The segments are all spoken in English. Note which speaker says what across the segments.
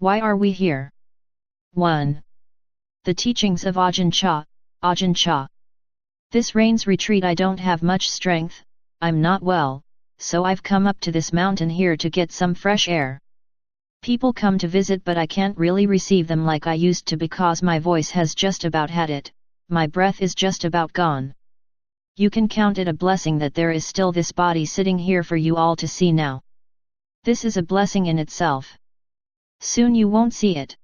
Speaker 1: Why are we here? 1. The teachings of Ajahn Chah. Ajahn Chah. This rains retreat. I don't have much strength, I'm not well, so I've come up to this mountain here to get some fresh air. People come to visit but I can't really receive them like I used to because my voice has just about had it, my breath is just about gone. You can count it a blessing that there is still this body sitting here for you all to see now. This is a blessing in itself. Soon you won't see it.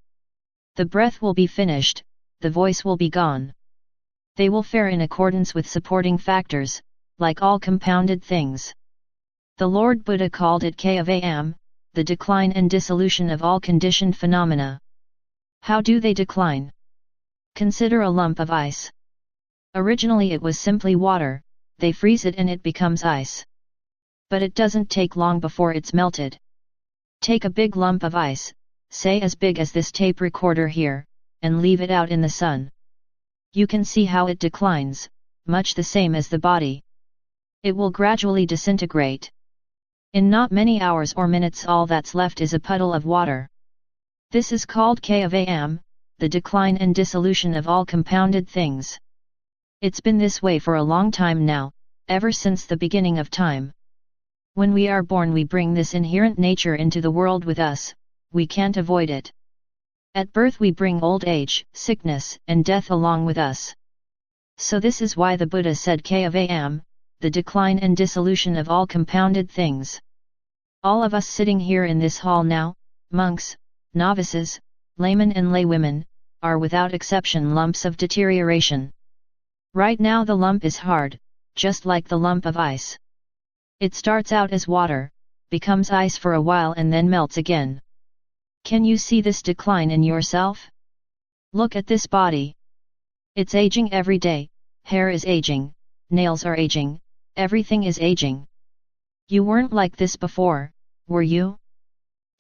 Speaker 1: The breath will be finished, the voice will be gone. They will fare in accordance with supporting factors, like all compounded things. The Lord Buddha called it Kvam, the decline and dissolution of all conditioned phenomena. How do they decline? Consider a lump of ice. Originally it was simply water, they freeze it and it becomes ice. But it doesn't take long before it's melted. Take a big lump of ice, say as big as this tape recorder here, and leave it out in the sun. You can see how it declines, much the same as the body. It will gradually disintegrate. In not many hours or minutes all that's left is a puddle of water. This is called Kvam, the decline and dissolution of all compounded things. It's been this way for a long time now, ever since the beginning of time. When we are born we bring this inherent nature into the world with us, we can't avoid it. At birth we bring old age, sickness, and death along with us. So this is why the Buddha said Kvam, the decline and dissolution of all compounded things. All of us sitting here in this hall now, monks, novices, laymen and laywomen, are without exception lumps of deterioration. Right now the lump is hard, just like the lump of ice. It starts out as water, becomes ice for a while and then melts again. Can you see this decline in yourself? Look at this body. It's aging every day, hair is aging, nails are aging, everything is aging. You weren't like this before, were you?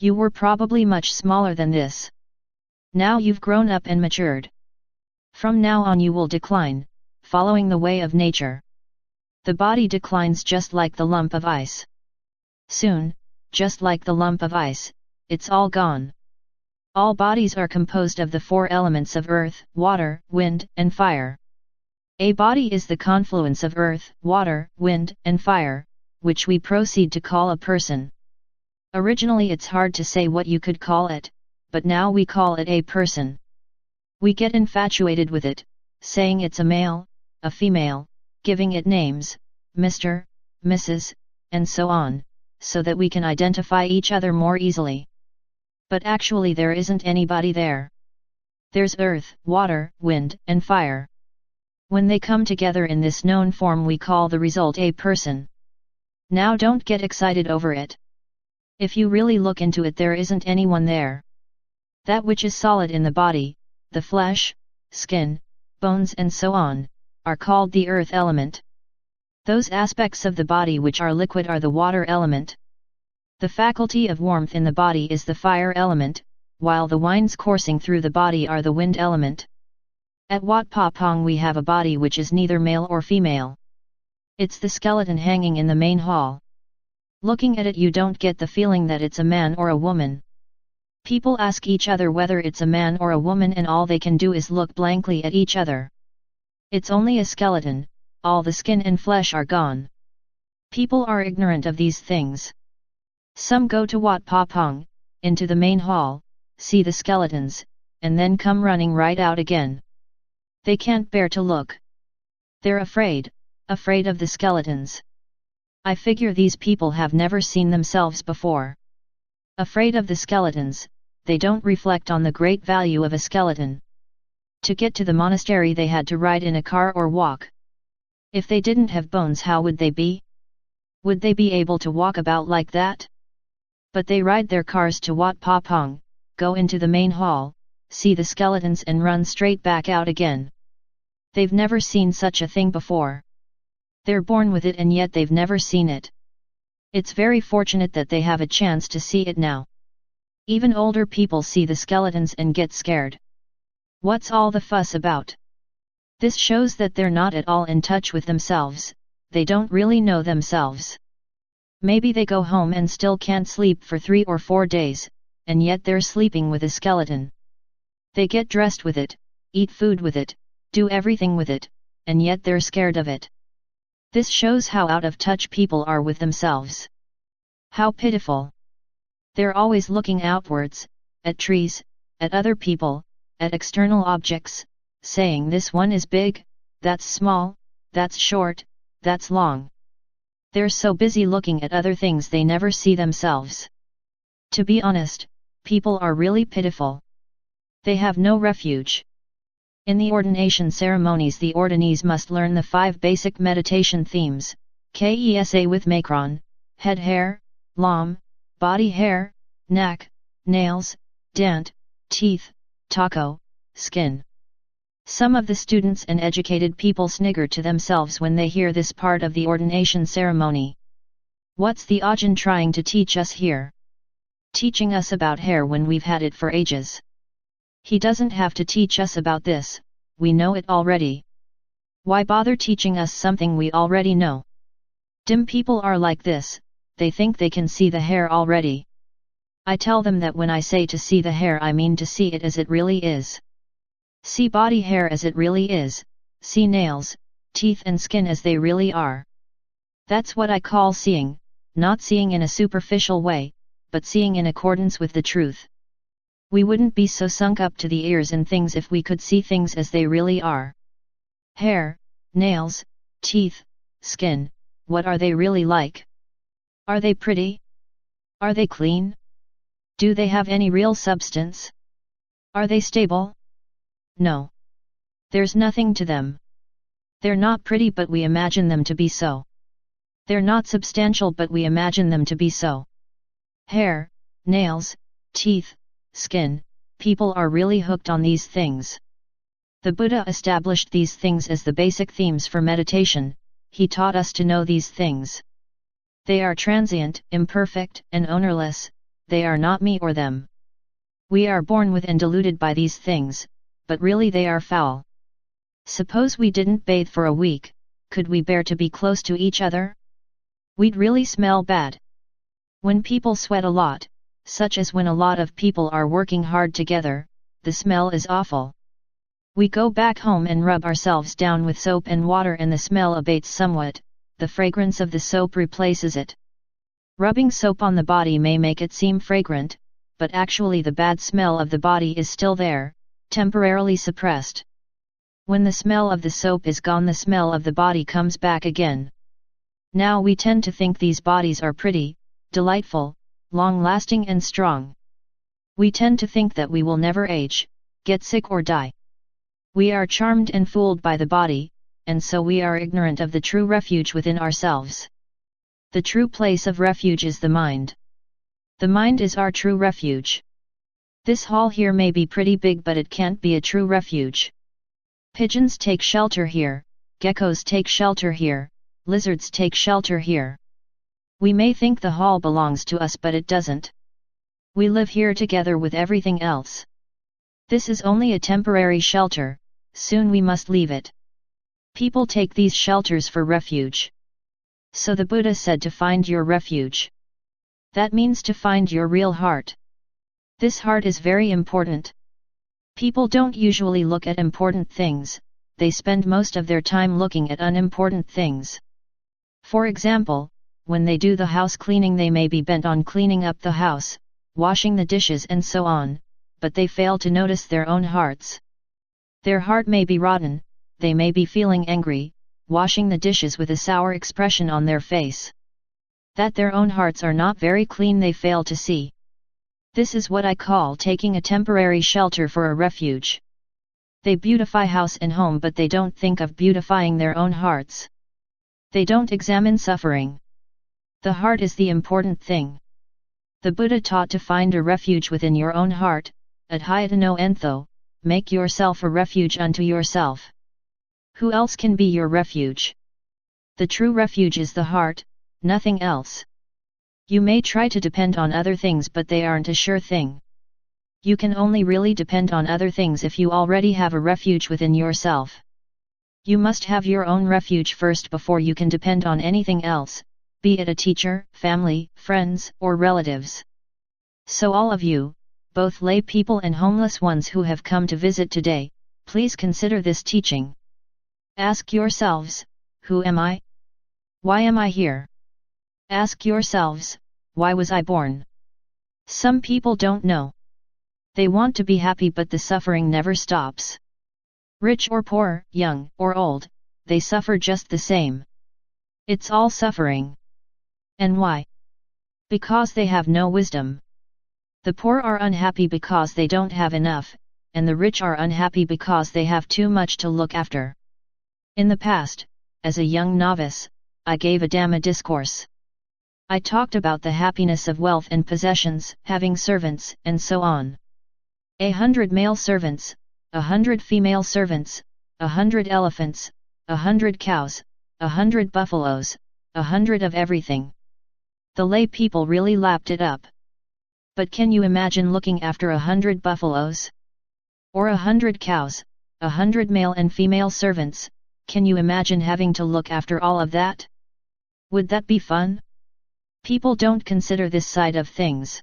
Speaker 1: You were probably much smaller than this. Now you've grown up and matured. From now on you will decline, following the way of nature. The body declines just like the lump of ice. Soon, just like the lump of ice, it's all gone. All bodies are composed of the four elements of earth, water, wind, and fire. A body is the confluence of earth, water, wind, and fire, which we proceed to call a person. Originally it's hard to say what you could call it, but now we call it a person. We get infatuated with it, saying it's a male, a female, giving it names, Mr., Mrs., and so on, so that we can identify each other more easily. But actually there isn't anybody there. There's earth, water, wind, and fire. When they come together in this known form we call the result a person. Now don't get excited over it. If you really look into it there isn't anyone there. That which is solid in the body, the flesh, skin, bones and so on, are called the earth element. Those aspects of the body which are liquid are the water element. The faculty of warmth in the body is the fire element, while the winds coursing through the body are the wind element. At Wat Pa Pong we have a body which is neither male or female. It's the skeleton hanging in the main hall. Looking at it you don't get the feeling that it's a man or a woman. People ask each other whether it's a man or a woman and all they can do is look blankly at each other. It's only a skeleton, all the skin and flesh are gone. People are ignorant of these things. Some go to Wat Pa Pong, into the main hall, see the skeletons, and then come running right out again. They can't bear to look. They're afraid of the skeletons. I figure these people have never seen themselves before. Afraid of the skeletons, they don't reflect on the great value of a skeleton. To get to the monastery they had to ride in a car or walk. If they didn't have bones how would they be? Would they be able to walk about like that? But they ride their cars to Wat Pa Pong, go into the main hall, see the skeletons and run straight back out again. They've never seen such a thing before. They're born with it and yet they've never seen it. It's very fortunate that they have a chance to see it now. Even older people see the skeletons and get scared. What's all the fuss about? This shows that they're not at all in touch with themselves, they don't really know themselves. Maybe they go home and still can't sleep for 3 or 4 days, and yet they're sleeping with a skeleton. They get dressed with it, eat food with it, do everything with it, and yet they're scared of it. This shows how out of touch people are with themselves. How pitiful. They're always looking outwards, at trees, at other people, at external objects, saying this one is big, that's small, that's short, that's long. They're so busy looking at other things they never see themselves. To be honest, people are really pitiful. They have no refuge. In the ordination ceremonies, the ordinees must learn the 5 basic meditation themes, KESA with Makron: head hair, lam, body hair, neck, nails, dant, teeth, taco, skin. Some of the students and educated people snigger to themselves when they hear this part of the ordination ceremony. What's the Ajahn trying to teach us here? Teaching us about hair when we've had it for ages. He doesn't have to teach us about this, we know it already. Why bother teaching us something we already know? Dim people are like this, they think they can see the hair already. I tell them that when I say to see the hair, I mean to see it as it really is. See body hair as it really is, see nails, teeth and skin as they really are. That's what I call seeing, not seeing in a superficial way, but seeing in accordance with the truth. We wouldn't be so sunk up to the ears in things if we could see things as they really are. Hair, nails, teeth, skin, what are they really like? Are they pretty? Are they clean? Do they have any real substance? Are they stable? No. There's nothing to them. They're not pretty, but we imagine them to be so. They're not substantial, but we imagine them to be so. Hair, nails, teeth, skin, people are really hooked on these things. The Buddha established these things as the basic themes for meditation. He taught us to know these things. They are transient, imperfect, and ownerless, they are not me or them. We are born with and deluded by these things, but really they are foul. Suppose we didn't bathe for a week, could we bear to be close to each other? We'd really smell bad. When people sweat a lot, such as when a lot of people are working hard together, the smell is awful. We go back home and rub ourselves down with soap and water and the smell abates somewhat, the fragrance of the soap replaces it. Rubbing soap on the body may make it seem fragrant, but actually the bad smell of the body is still there, temporarily suppressed. When the smell of the soap is gone, the smell of the body comes back again. Now we tend to think these bodies are pretty, delightful, long-lasting and strong. We tend to think that we will never age, get sick or die. We are charmed and fooled by the body, and so we are ignorant of the true refuge within ourselves. The true place of refuge is the mind. The mind is our true refuge. This hall here may be pretty big, but it can't be a true refuge. Pigeons take shelter here, geckos take shelter here, lizards take shelter here. We may think the hall belongs to us, but it doesn't. We live here together with everything else. This is only a temporary shelter, soon we must leave it. People take these shelters for refuge. So the Buddha said to find your refuge. That means to find your real heart. This heart is very important. People don't usually look at important things, they spend most of their time looking at unimportant things. For example, when they do the house cleaning, they may be bent on cleaning up the house, washing the dishes and so on, but they fail to notice their own hearts. Their heart may be rotten, they may be feeling angry, washing the dishes with a sour expression on their face. That their own hearts are not very clean they fail to see. This is what I call taking a temporary shelter for a refuge. They beautify house and home, but they don't think of beautifying their own hearts. They don't examine suffering. The heart is the important thing. The Buddha taught to find a refuge within your own heart, adhyata no entho, make yourself a refuge unto yourself. Who else can be your refuge? The true refuge is the heart, nothing else. You may try to depend on other things, but they aren't a sure thing. You can only really depend on other things if you already have a refuge within yourself. You must have your own refuge first before you can depend on anything else, be it a teacher, family, friends, or relatives. So all of you, both lay people and homeless ones who have come to visit today, please consider this teaching. Ask yourselves, who am I? Why am I here? Ask yourselves, why was I born? Some people don't know. They want to be happy, but the suffering never stops. Rich or poor, young or old, they suffer just the same. It's all suffering. And why? Because they have no wisdom. The poor are unhappy because they don't have enough, and the rich are unhappy because they have too much to look after. In the past, as a young novice, I gave a Dhamma discourse. I talked about the happiness of wealth and possessions, having servants, and so on. 100 male servants, 100 female servants, 100 elephants, 100 cows, 100 buffaloes, 100 of everything. The lay people really lapped it up. But can you imagine looking after 100 buffaloes? Or 100 cows, 100 male and female servants? Can you imagine having to look after all of that? Would that be fun? People don't consider this side of things.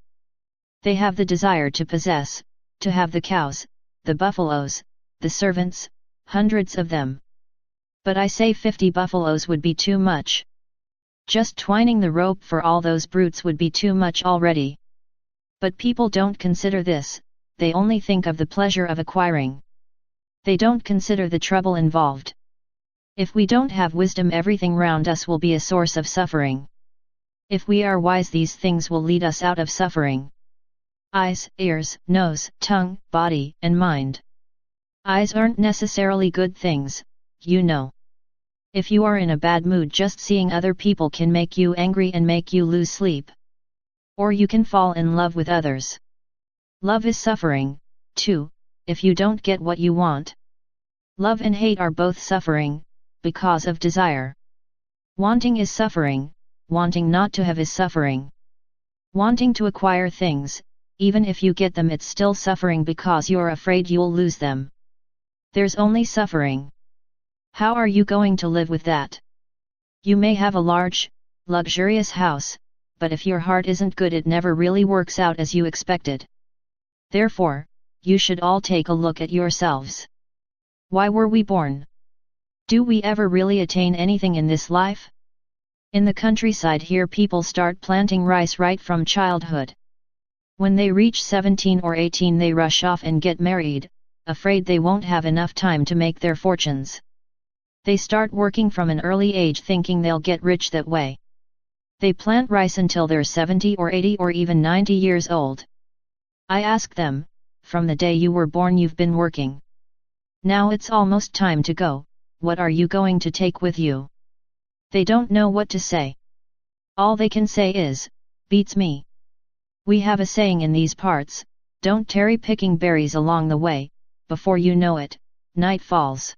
Speaker 1: They have the desire to possess, to have the cows, the buffaloes, the servants, hundreds of them. But I say 50 buffaloes would be too much. Just twining the rope for all those brutes would be too much already. But people don't consider this, they only think of the pleasure of acquiring. They don't consider the trouble involved. If we don't have wisdom, everything round us will be a source of suffering. If we are wise, these things will lead us out of suffering. Eyes, ears, nose, tongue, body, and mind. Eyes aren't necessarily good things, you know. If you are in a bad mood, just seeing other people can make you angry and make you lose sleep. Or you can fall in love with others. Love is suffering, too, if you don't get what you want. Love and hate are both suffering, because of desire. Wanting is suffering, wanting not to have is suffering. Wanting to acquire things, even if you get them, it's still suffering because you're afraid you'll lose them. There's only suffering. How are you going to live with that? You may have a large, luxurious house, but if your heart isn't good, it never really works out as you expected. Therefore, you should all take a look at yourselves. Why were we born? Do we ever really attain anything in this life? In the countryside here, people start planting rice right from childhood. When they reach 17 or 18, they rush off and get married, afraid they won't have enough time to make their fortunes. They start working from an early age thinking they'll get rich that way. They plant rice until they're 70 or 80 or even 90 years old. I ask them, from the day you were born you've been working. Now it's almost time to go, what are you going to take with you? They don't know what to say. All they can say is, beats me. We have a saying in these parts, don't tarry picking berries along the way, before you know it, night falls.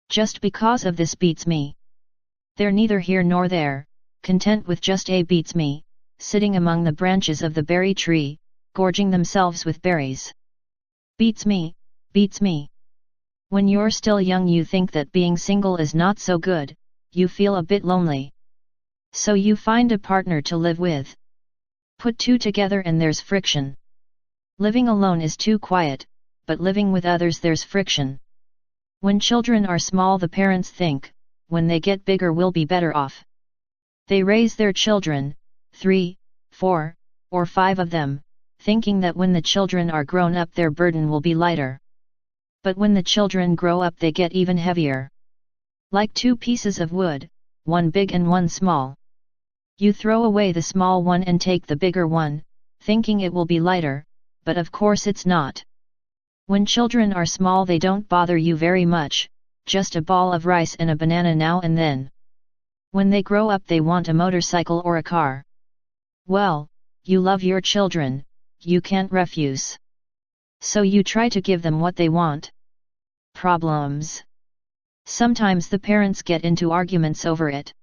Speaker 1: Just because of this beats me. They're neither here nor there, content with just a beats me, sitting among the branches of the berry tree, gorging themselves with berries. Beats me, beats me. When you're still young you think that being single is not so good, you feel a bit lonely. So you find a partner to live with. Put two together and there's friction. Living alone is too quiet, but living with others there's friction. When children are small the parents think, when they get bigger we'll be better off. They raise their children, 3, 4, or 5 of them, thinking that when the children are grown up their burden will be lighter. But when the children grow up they get even heavier. Like two pieces of wood, one big and one small. You throw away the small one and take the bigger one, thinking it will be lighter, but of course it's not. When children are small they don't bother you very much, just a ball of rice and a banana now and then. When they grow up they want a motorcycle or a car. Well, you love your children, you can't refuse. So you try to give them what they want. Problems. Sometimes the parents get into arguments over it.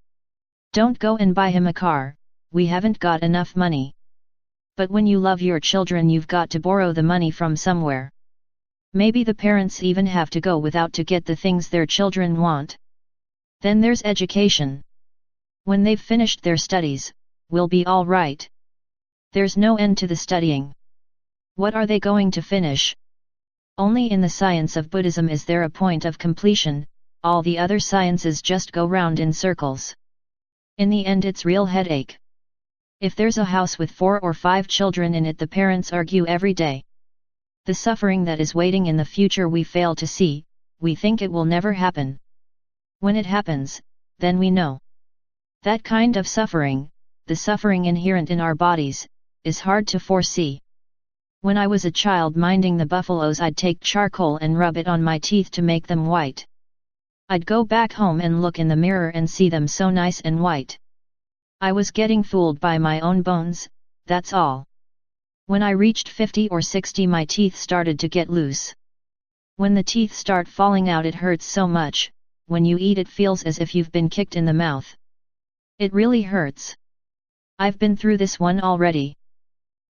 Speaker 1: Don't go and buy him a car, we haven't got enough money. But when you love your children you've got to borrow the money from somewhere. Maybe the parents even have to go without to get the things their children want. Then there's education. When they've finished their studies, we'll be all right. There's no end to the studying. What are they going to finish? Only in the science of Buddhism is there a point of completion, all the other sciences just go round in circles. In the end it's real headache. If there's a house with 4 or 5 children in it, the parents argue every day. The suffering that is waiting in the future we fail to see, we think it will never happen. When it happens, then we know. That kind of suffering, the suffering inherent in our bodies, is hard to foresee. When I was a child minding the buffaloes, I'd take charcoal and rub it on my teeth to make them white. I'd go back home and look in the mirror and see them so nice and white. I was getting fooled by my own bones, that's all. When I reached 50 or 60, my teeth started to get loose. When the teeth start falling out, it hurts so much. When you eat, it feels as if you've been kicked in the mouth. It really hurts. I've been through this one already.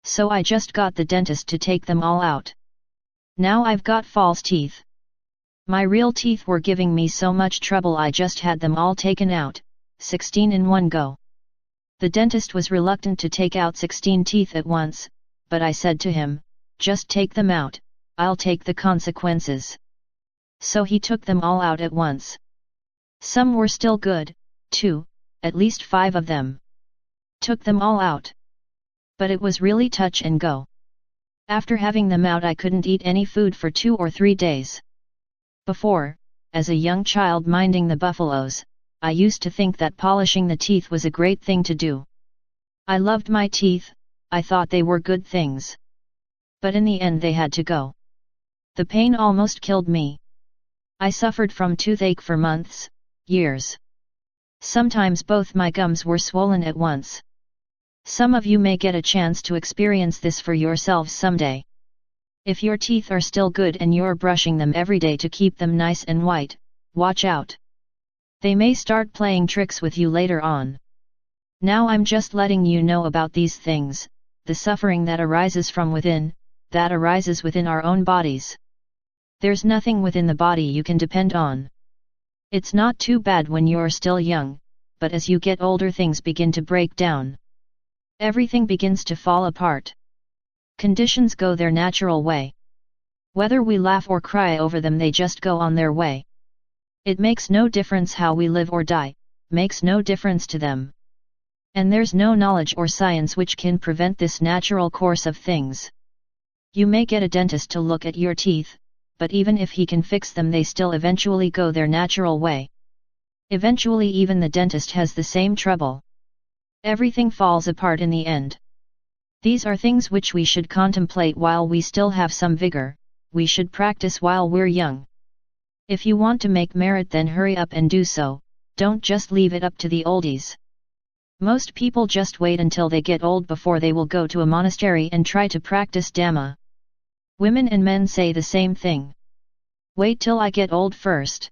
Speaker 1: So I just got the dentist to take them all out. Now I've got false teeth. My real teeth were giving me so much trouble, I just had them all taken out, 16 in one go. The dentist was reluctant to take out 16 teeth at once, but I said to him, just take them out, I'll take the consequences. So he took them all out at once. Some were still good, too, at least 5 of them. Took them all out. But it was really touch and go. After having them out, I couldn't eat any food for 2 or 3 days. Before, as a young child minding the buffaloes, I used to think that polishing the teeth was a great thing to do. I loved my teeth, I thought they were good things. But in the end they had to go. The pain almost killed me. I suffered from toothache for months, years. Sometimes both my gums were swollen at once. Some of you may get a chance to experience this for yourselves someday. If your teeth are still good and you're brushing them every day to keep them nice and white, watch out. They may start playing tricks with you later on. Now I'm just letting you know about these things, the suffering that arises from within, that arises within our own bodies. There's nothing within the body you can depend on. It's not too bad when you're still young, but as you get older things begin to break down. Everything begins to fall apart. Conditions go their natural way. Whether we laugh or cry over them, they just go on their way. It makes no difference how we live or die, makes no difference to them. And there's no knowledge or science which can prevent this natural course of things. You may get a dentist to look at your teeth, but even if he can fix them, they still eventually go their natural way. Eventually even the dentist has the same trouble. Everything falls apart in the end. These are things which we should contemplate while we still have some vigor, we should practice while we're young. If you want to make merit, then hurry up and do so, don't just leave it up to the oldies. Most people just wait until they get old before they will go to a monastery and try to practice Dhamma. Women and men say the same thing. Wait till I get old first.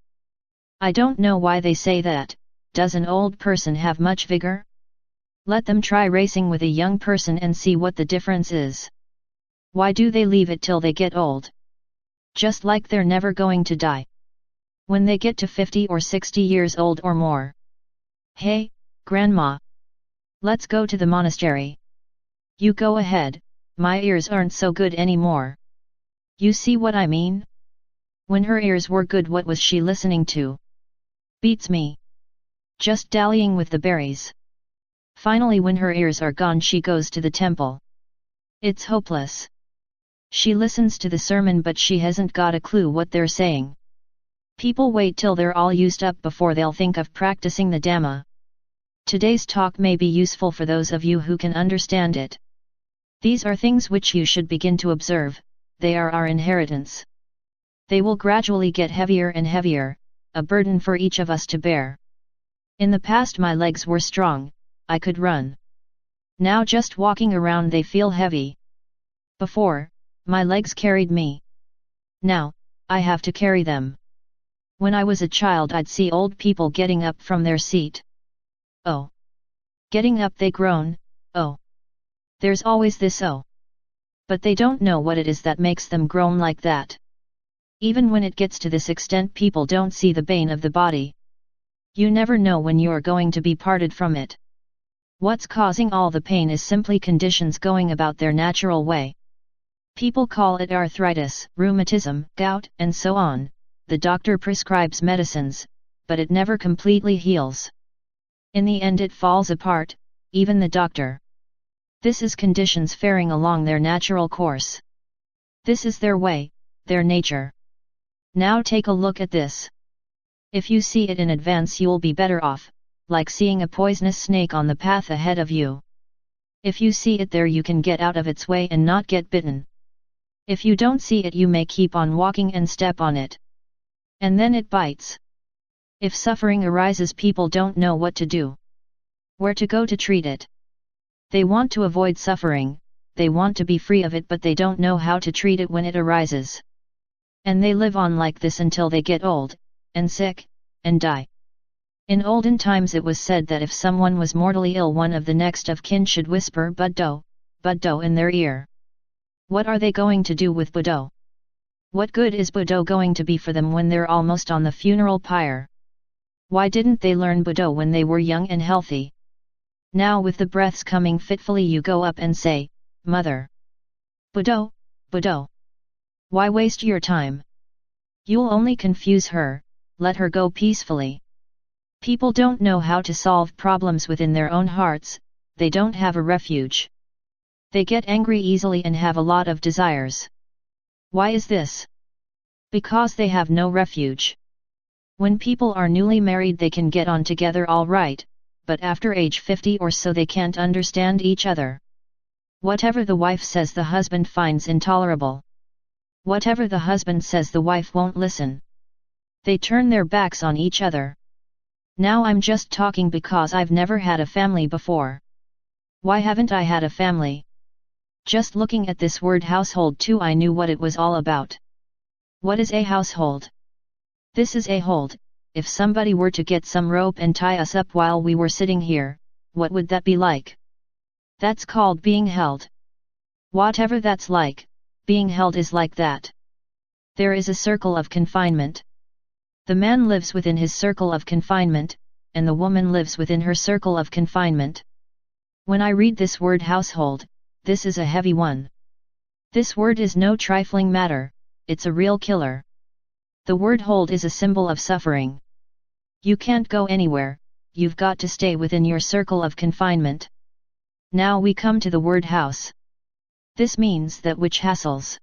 Speaker 1: I don't know why they say that. Does an old person have much vigor? Let them try racing with a young person and see what the difference is. Why do they leave it till they get old? Just like they're never going to die. When they get to 50 or 60 years old or more. Hey, Grandma. Let's go to the monastery. You go ahead, my ears aren't so good anymore. You see what I mean? When her ears were good, what was she listening to? Beats me. Just dallying with the berries. Finally, when her ears are gone, she goes to the temple. It's hopeless. She listens to the sermon, but she hasn't got a clue what they're saying. People wait till they're all used up before they'll think of practicing the Dhamma. Today's talk may be useful for those of you who can understand it. These are things which you should begin to observe, they are our inheritance. They will gradually get heavier and heavier, a burden for each of us to bear. In the past my legs were strong, I could run. Now just walking around they feel heavy. Before, my legs carried me. Now, I have to carry them. When I was a child, I'd see old people getting up from their seat. Oh. Getting up they groan, oh. There's always this oh. But they don't know what it is that makes them groan like that. Even when it gets to this extent, people don't see the bane of the body. You never know when you're going to be parted from it. What's causing all the pain is simply conditions going about their natural way. People call it arthritis, rheumatism, gout, and so on. The doctor prescribes medicines, but it never completely heals. In the end it falls apart, even the doctor. This is conditions faring along their natural course. This is their way, their nature. Now take a look at this. If you see it in advance you'll be better off, like seeing a poisonous snake on the path ahead of you. If you see it there you can get out of its way and not get bitten. If you don't see it you may keep on walking and step on it. And then it bites. If suffering arises people don't know what to do. Where to go to treat it. They want to avoid suffering, they want to be free of it but they don't know how to treat it when it arises. And they live on like this until they get old, and sick, and die. In olden times it was said that if someone was mortally ill one of the next of kin should whisper Buddho in their ear. What are they going to do with Buddho? What good is Buddho going to be for them when they're almost on the funeral pyre? Why didn't they learn Buddho when they were young and healthy? Now with the breaths coming fitfully you go up and say, Mother! Buddho, Buddho! Why waste your time? You'll only confuse her, let her go peacefully. People don't know how to solve problems within their own hearts, they don't have a refuge. They get angry easily and have a lot of desires. Why is this? Because they have no refuge. When people are newly married they can get on together all right, but after age 50 or so they can't understand each other. Whatever the wife says the husband finds intolerable. Whatever the husband says the wife won't listen. They turn their backs on each other. Now I'm just talking because I've never had a family before. Why haven't I had a family? Just looking at this word household too I knew what it was all about. What is a household? This is a hold. If somebody were to get some rope and tie us up while we were sitting here, what would that be like? That's called being held. Whatever that's like, being held is like that. There is a circle of confinement. The man lives within his circle of confinement, and the woman lives within her circle of confinement. When I read this word household, this is a heavy one. This word is no trifling matter, it's a real killer. The word hold is a symbol of suffering. You can't go anywhere, you've got to stay within your circle of confinement. Now we come to the word house. This means that which hassles.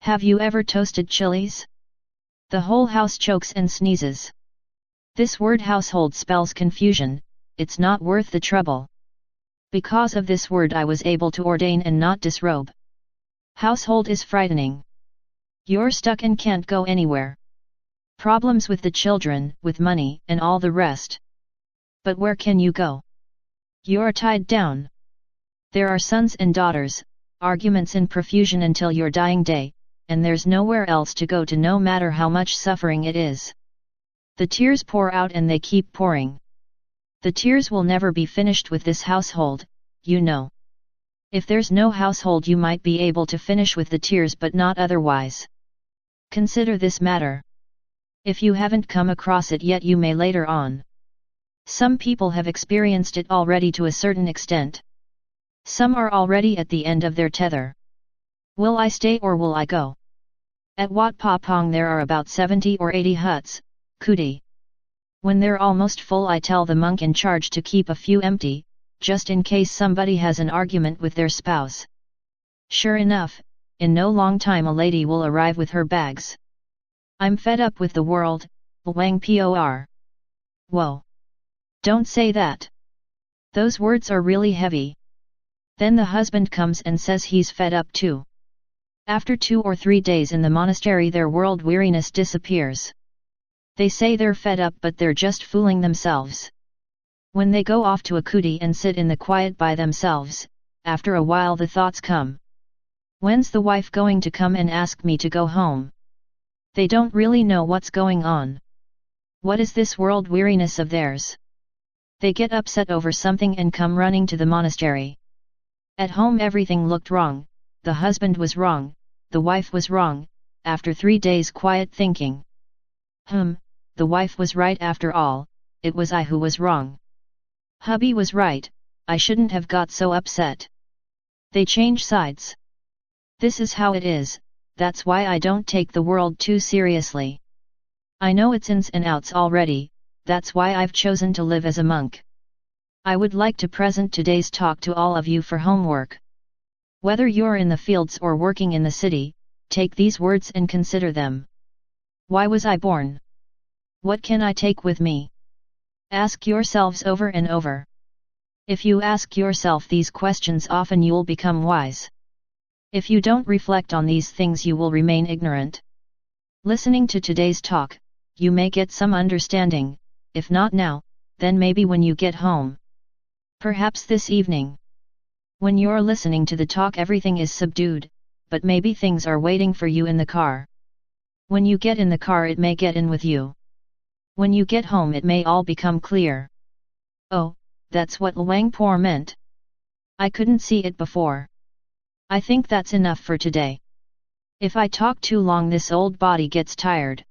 Speaker 1: Have you ever toasted chilies? The whole house chokes and sneezes. This word household spells confusion, it's not worth the trouble. Because of this word I was able to ordain and not disrobe. Household is frightening. You're stuck and can't go anywhere. Problems with the children, with money, and all the rest. But where can you go? You're tied down. There are sons and daughters, arguments in profusion until your dying day, and there's nowhere else to go to no matter how much suffering it is. The tears pour out and they keep pouring. The tears will never be finished with this household, you know. If there's no household you might be able to finish with the tears but not otherwise. Consider this matter. If you haven't come across it yet you may later on. Some people have experienced it already to a certain extent. Some are already at the end of their tether. Will I stay or will I go? At Wat Pa Pong there are about 70 or 80 huts, kuti. When they're almost full I tell the monk in charge to keep a few empty, just in case somebody has an argument with their spouse. Sure enough, in no long time a lady will arrive with her bags. I'm fed up with the world, Wang Por. Whoa! Don't say that. Those words are really heavy. Then the husband comes and says he's fed up too. After 2 or 3 days in the monastery their world weariness disappears. They say they're fed up but they're just fooling themselves. When they go off to a kuti and sit in the quiet by themselves, after a while the thoughts come. When's the wife going to come and ask me to go home? They don't really know what's going on. What is this world weariness of theirs? They get upset over something and come running to the monastery. At home everything looked wrong, the husband was wrong, the wife was wrong, after 3 days quiet thinking. The wife was right after all, it was I who was wrong. Hubby was right, I shouldn't have got so upset. They change sides. This is how it is, that's why I don't take the world too seriously. I know its ins and outs already, that's why I've chosen to live as a monk. I would like to present today's talk to all of you for homework. Whether you're in the fields or working in the city, take these words and consider them. Why was I born? What can I take with me? Ask yourselves over and over. If you ask yourself these questions often, you'll become wise. If you don't reflect on these things, you will remain ignorant. Listening to today's talk, you may get some understanding, if not now, then maybe when you get home. Perhaps this evening. When you're listening to the talk, everything is subdued, but maybe things are waiting for you in the car. When you get in the car, it may get in with you. When you get home, it may all become clear. Oh, that's what Luangpur meant. I couldn't see it before. I think that's enough for today. If I talk too long, this old body gets tired.